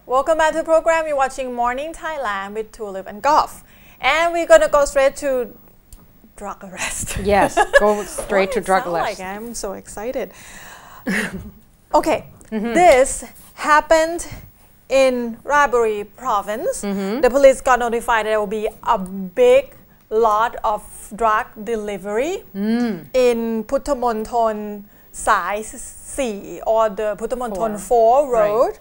Welcome back to the program. You're watching Morning Thailand with Tulip and Golf. And we're going to go straight to drug arrest. Yes, go straight to drug arrest. I'm so excited. Okay, this happened in Raebareli province. The police got notified there will be a big lot of drug delivery in Puttamonthon Sai 4 or the Puttamonthon 4 road. Right.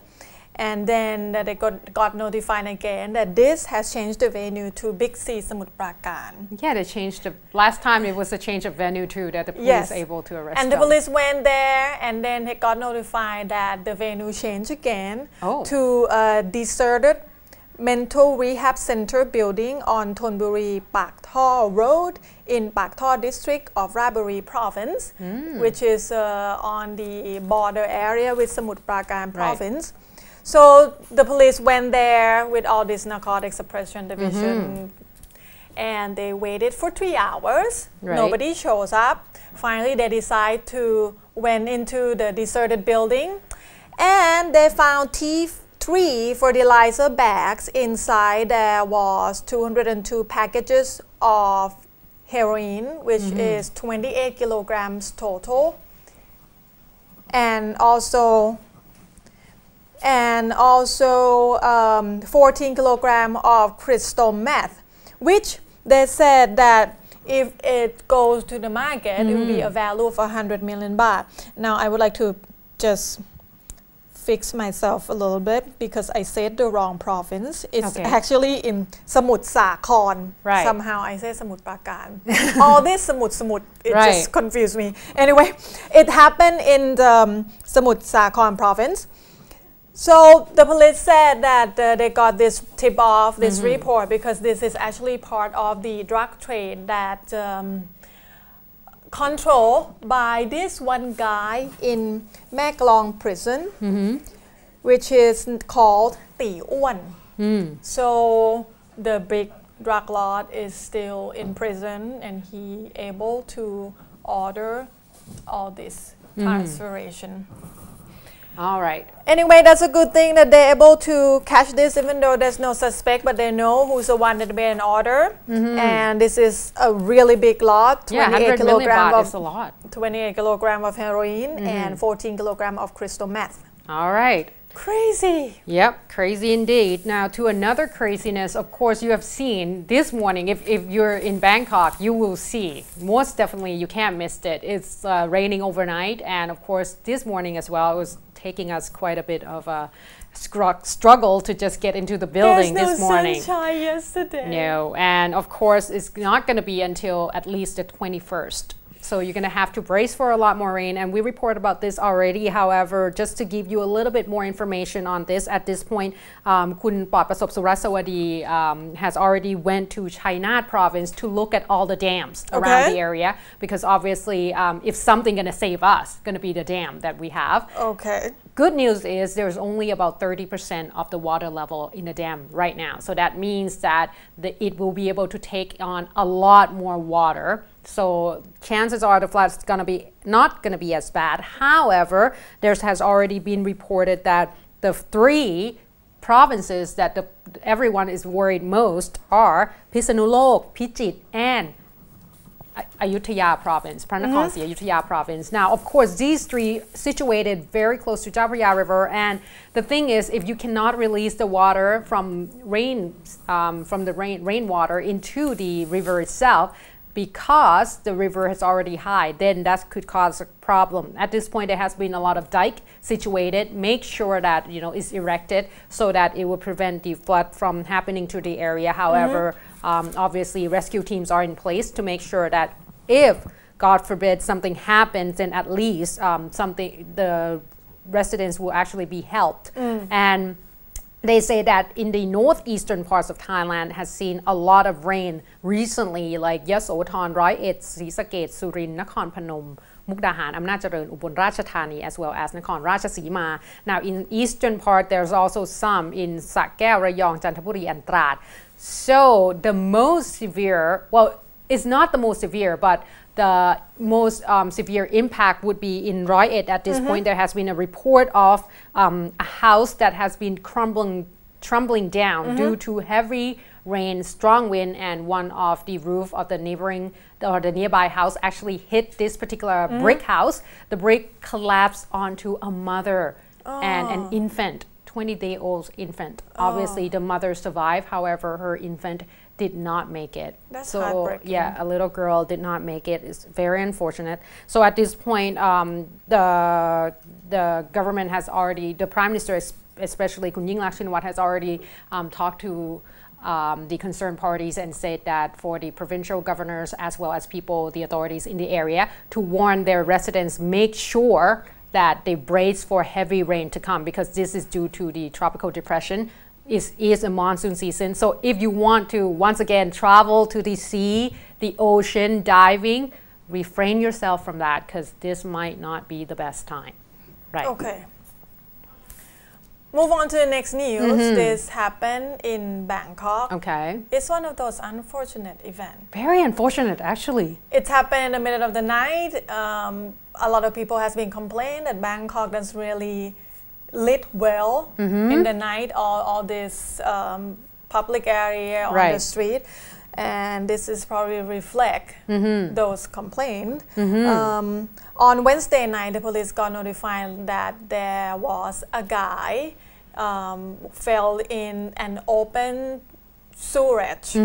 And then they got notified again that this has changed the venue to Big C Samut Prakan. Yeah, they changed the last time it was a change of venue too that the police yes. able to arrest and them. The police went there and then they got notified that the venue changed again to a deserted mental rehab center building on Thonburi Pak Tho Road in Pak Tho district of Raebareli province, which is on the border area with Samut Prakan province. Right. So the police went there with all this narcotic suppression division and they waited for 3 hours. Right. Nobody shows up. Finally, they decide to went into the deserted building and they found 3 fertilizer bags. Inside there was 202 packages of heroin, which is 28 kilograms total. And also 14 kilograms of crystal meth, which they said that if it goes to the market, it will be a value of 100 million baht. Now, I would like to just fix myself a little bit because I said the wrong province. It's actually in Samut Sakhon. Right. Somehow I say Samut Prakan. All this Samut, it just confused me. Anyway, it happened in the Samut Sakhon province. So the police said that they got this tip-off, this report, because this is actually part of the drug trade that controlled by this one guy in Mae Klong prison, which is called Ti Uan. So the big drug lord is still in prison and he able to order all this transferation. All right. Anyway, that's a good thing that they're able to catch this, even though there's no suspect, but they know who's the one that made an order. And this is a really big lot. 28 kilograms of 28 kilograms of heroin and 14 kilograms of crystal meth. All right. Crazy. Yep, crazy indeed. Now to another craziness, of course, you have seen this morning. If you're in Bangkok, you will see. Most definitely, you can't miss it. It's raining overnight, and of course, this morning as well, it was taking us quite a bit of a struggle to just get into the building this morning. There's no sunshine yesterday. No, and of course, it's not going to be until at least the 21st. So you're going to have to brace for a lot more rain, and we report about this already. However, just to give you a little bit more information on this, at this point, Kun Patrasop Surasawadi has already went to Cha-uat province to look at all the dams around the area, because obviously, if something going to save us, going to be the dam that we have. Okay. Good news is there's only about 30% of the water level in the dam right now. So that means that it will be able to take on a lot more water. So chances are the flood's not gonna be as bad. However, there has already been reported that the 3 provinces that everyone is worried most are Pisanulok, Pichit, and Ayutthaya province, Pranakon Siea Ayutthaya province. Now, of course, these 3 situated very close to Chao Phraya River, and the thing is, if you cannot release the water from rainwater into the river itself, because the river is already high, then that could cause a problem. At this point, there has been a lot of dike situated. Make sure that it's erected so that it will prevent the flood from happening to the area. However, obviously, rescue teams are in place to make sure that if, God forbid, something happens, then at least the residents will actually be helped. And they say that in the northeastern parts of Thailand has seen a lot of rain recently, like Yasothon, Roy-et, Sri Saket, Surin, Nakhon Phanom, Mukdahan, Amnat Chareun, Ubon Ratchathani, as well as Nakhon Ratchasima. Now, in eastern part, there's also some in Sa Kaeo, Rayong, Chanthaburi, and Trat. So the most severe, well, it's not the most severe, but the most severe impact would be in Roi Et. At this point, there has been a report of a house that has been crumbling down due to heavy rain, strong wind, and one of the roof of the nearby house actually hit this particular brick house. The brick collapsed onto a mother and an infant, 20-day-old infant. Obviously, the mother survived. However, her infant did not make it. That's so heartbreaking. yeah, a little girl did not make it. It's very unfortunate. So at this point, the government has already, the Prime Minister, especially Kun Yingluck Shinawatra, has already talked to the concerned parties and said that for the provincial governors as well as people, the authorities in the area, to warn their residents, make sure that they brace for heavy rain to come, because this is due to the tropical depression. Is a monsoon season. So if you want to, once again, travel to the sea, the ocean, diving, refrain yourself from that, because this might not be the best time. Right. Okay. Move on to the next news. This happened in Bangkok. Okay. It's one of those unfortunate events. Very unfortunate, actually. It happened in the middle of the night. A lot of people has been complaining that Bangkok doesn't really lit well in the night, all this public area on the street, and this is probably reflect those complaints. On Wednesday night, the police got notified that there was a guy fell in an open sewage.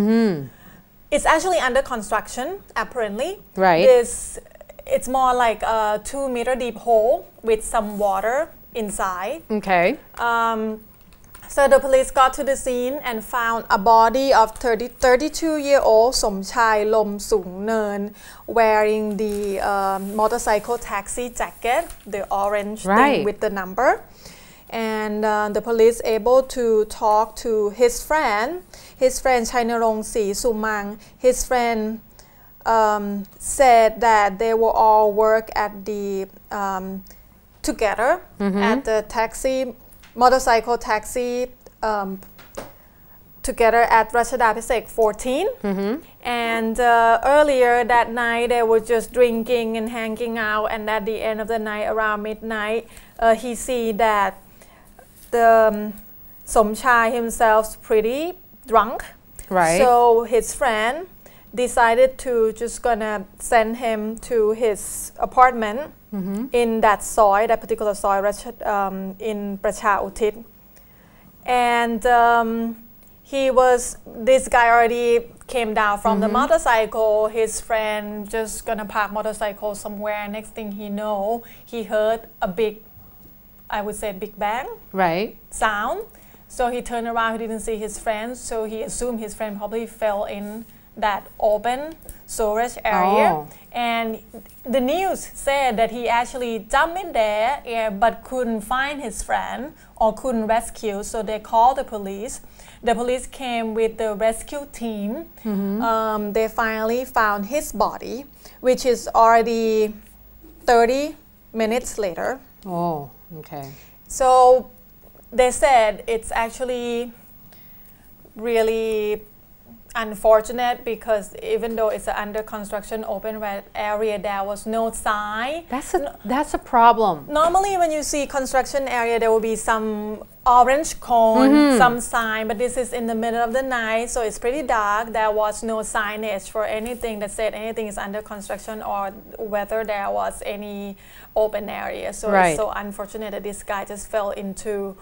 It's actually under construction, apparently. Right. It's more like a 2-meter deep hole with some water inside. Okay. So the police got to the scene and found a body of 32-year-old Somchai Lom Sung Neun wearing the motorcycle taxi jacket, the orange thing with the number. And the police able to talk to his friend Chainarong Si Sumang. His friend said that they will all work at the together at the motorcycle taxi together at Rashada Pisek 14. And earlier that night they were just drinking and hanging out, and at the end of the night around midnight he see that the Somchai himself pretty drunk. Right. So his friend decided to just gonna send him to his apartment in that soy, that particular soy in Pracha Utit. And this guy already came down from the motorcycle. His friend just gonna park motorcycle somewhere. Next thing he know, he heard a big, I would say big bang sound. So he turned around, he didn't see his friend, so he assumed his friend probably fell in that open storage area. And the news said that he actually jumped in there but couldn't find his friend or couldn't rescue, so they called the police. The police came with the rescue team. They finally found his body, which is already 30 minutes later. Oh, okay. So they said it's actually really unfortunate, because even though it's an under construction open area, there was no sign. That's a problem. Normally when you see construction area, there will be some orange cone, some sign, but this is in the middle of the night, so it's pretty dark. There was no signage for anything that said anything is under construction or whether there was any open area. So it's so unfortunate that this guy just fell into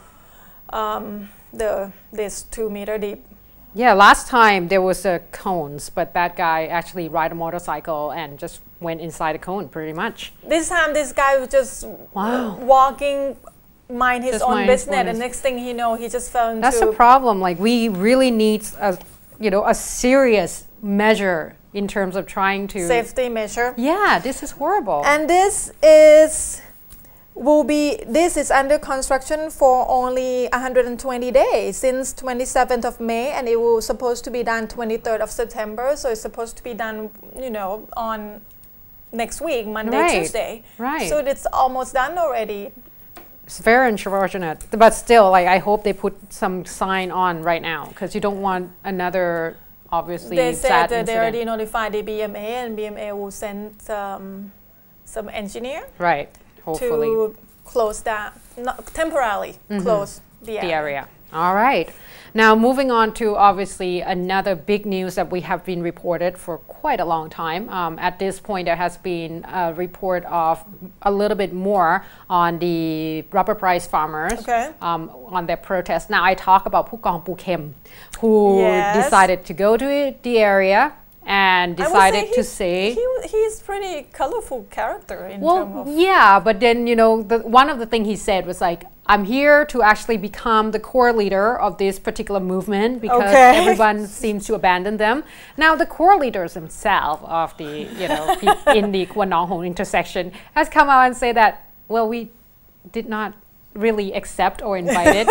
this 2-meter deep. Yeah, last time there was cones, but that guy actually ride a motorcycle and just went inside a cone pretty much. This time this guy was just walking, mind his own business, and next thing he know, he just fell into... That's a problem. Like, we really need a serious measure in terms of trying to... Safety measure. Yeah, this is horrible. And this is under construction for only 120 days since 27th of May, and it was supposed to be done 23rd of September. So it's supposed to be done, on next week, Monday, Tuesday. Right. So it's almost done already. It's very unfortunate, but still, I hope they put some sign on right now, because you don't want another obviously they said that they already incident. notified the BMA, and BMA will send some engineer Right, hopefully. to close that, not temporarily close the area. All right. Now moving on to obviously another big news that we have been reported for quite a long time. At this point, there has been a report of a little bit more on the rubber price farmers on their protest. Now I talk about Pukong Pukem, who decided to go to the area and decided to say he's pretty colorful character in terms of but then one of the things he said was like, I'm here to actually become the core leader of this particular movement because everyone seems to abandon them. Now the core leaders themselves of the in the Kwan Nong Hon intersection has come out and say that, well, we did not really accept or invited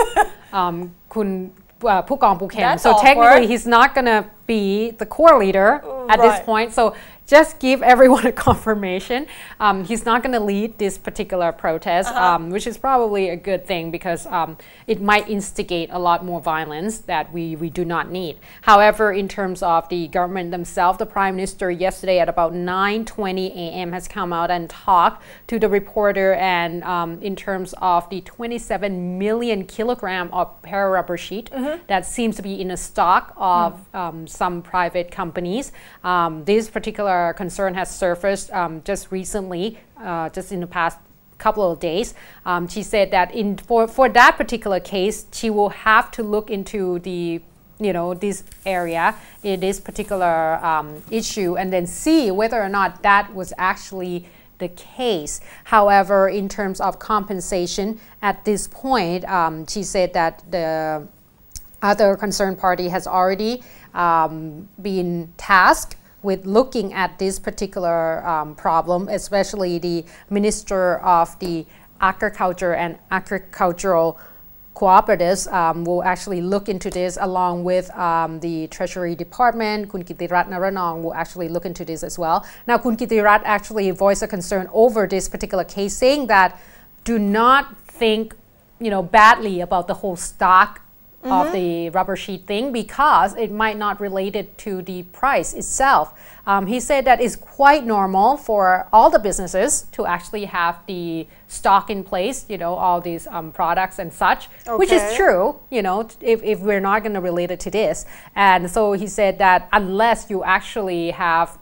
Kun Pukong Pukem. So technically he's not going to be the core leader at this point. So just give everyone a confirmation. He's not going to lead this particular protest, which is probably a good thing because it might instigate a lot more violence that we do not need. However, in terms of the government themselves, the Prime Minister yesterday at about 9:20 a.m. has come out and talked to the reporter, and in terms of the 27 million kilogram of para-rubber sheet that seems to be in a stock of some private companies. This particular concern has surfaced just recently, just in the past couple of days. She said that for that particular case, she will have to look into the this area, this particular issue, and then see whether or not that was actually the case. However, in terms of compensation, at this point, she said that the other concerned party has already been tasked with looking at this particular problem, especially the Minister of the Agriculture and Agricultural Cooperatives will actually look into this, along with the Treasury Department. Kun Kitirat Naranong will actually look into this as well. Now, Kun Kitirat actually voiced a concern over this particular case, saying that do not think badly about the whole stock of the rubber sheet thing because it might not relate it to the price itself. He said that it's quite normal for all the businesses to actually have the stock in place, all these products and such, which is true, if we're not going to relate it to this. And so he said that unless you actually have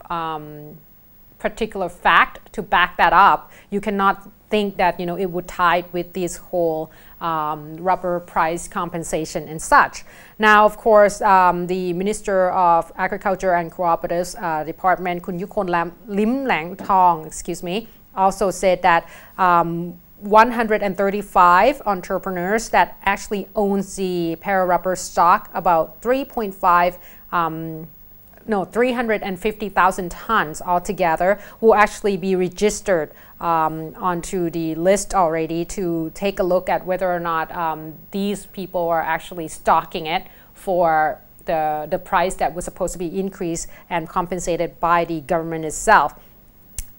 particular fact to back that up, you cannot think that it would tie with this whole rubber price compensation and such. Now, of course, the Minister of Agriculture and Cooperatives Department, Kun Yukon Lim Lang Tong, also said that 135 entrepreneurs that actually owns the para-rubber stock, about 350,000 tons altogether, will actually be registered onto the list already to take a look at whether or not these people are actually stocking it for the price that was supposed to be increased and compensated by the government itself.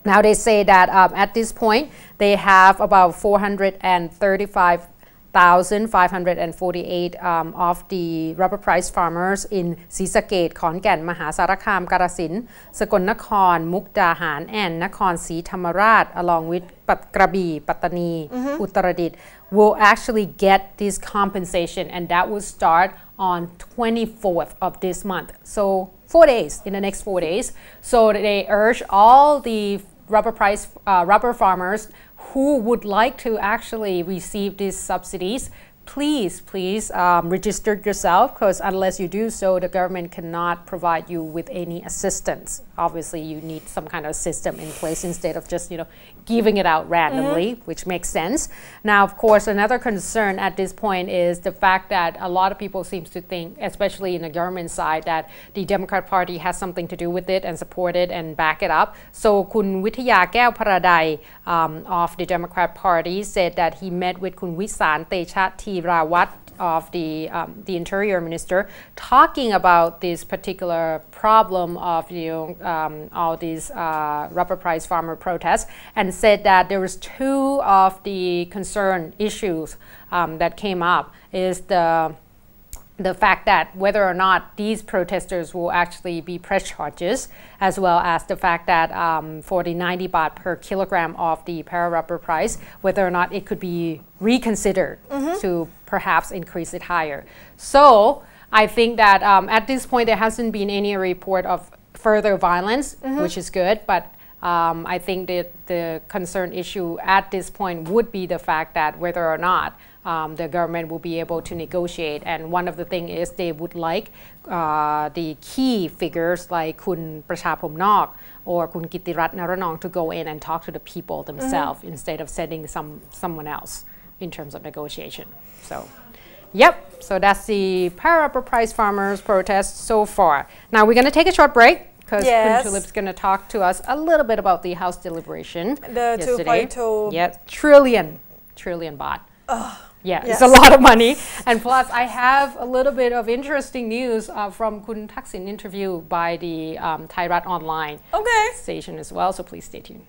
Now they say that at this point they have about 435,548 of the rubber price farmers in Sisakhet, Khon-Kaen, Mahasarakam, Karasin, Sakon Nakhon, Mukdahan, and Nakhon Si Thammarat, along with Krabi, Pattani, Uttaradit, will actually get this compensation, and that will start on 24th of this month. So 4 days, in the next 4 days. So they urge all the rubber farmers who would like to actually receive these subsidies, please register yourself, because unless you do so, the government cannot provide you with any assistance. Obviously, you need some kind of system in place instead of just giving it out randomly, which makes sense. Now, of course, another concern at this point is the fact that a lot of people seem to think, especially in the government side, that the Democrat Party has something to do with it and support it and back it up. So Kun Withaya Kaew Paradai of the Democrat Party said that he met with Kun Wisan Techa Thirawat of the Interior Minister, talking about this particular problem of all these rubber price farmer protests, and said that there was two of the concern issues that came up. Is the the fact that whether or not these protesters will actually be press charges, as well as the fact that for the 90 baht per kilogram of the para-rubber price, whether or not it could be reconsidered to perhaps increase it higher. So I think that at this point there hasn't been any report of further violence, which is good, but I think that the concern issue at this point would be the fact that whether or not the government will be able to negotiate. And one of the things is they would like the key figures like Kun Prachapomnok or Kun Kittirat Naranong to go in and talk to the people themselves instead of sending someone else in terms of negotiation. So, yep, so that's the para-rubber price farmers protest so far. Now we're going to take a short break because Kun Tulip's going to talk to us a little bit about the House deliberation yesterday. 2.2 trillion baht. Yeah, it's a lot of money. And plus, I have a little bit of interesting news from Kun Thaksin interview by the Thai Rat Online station as well. So please stay tuned.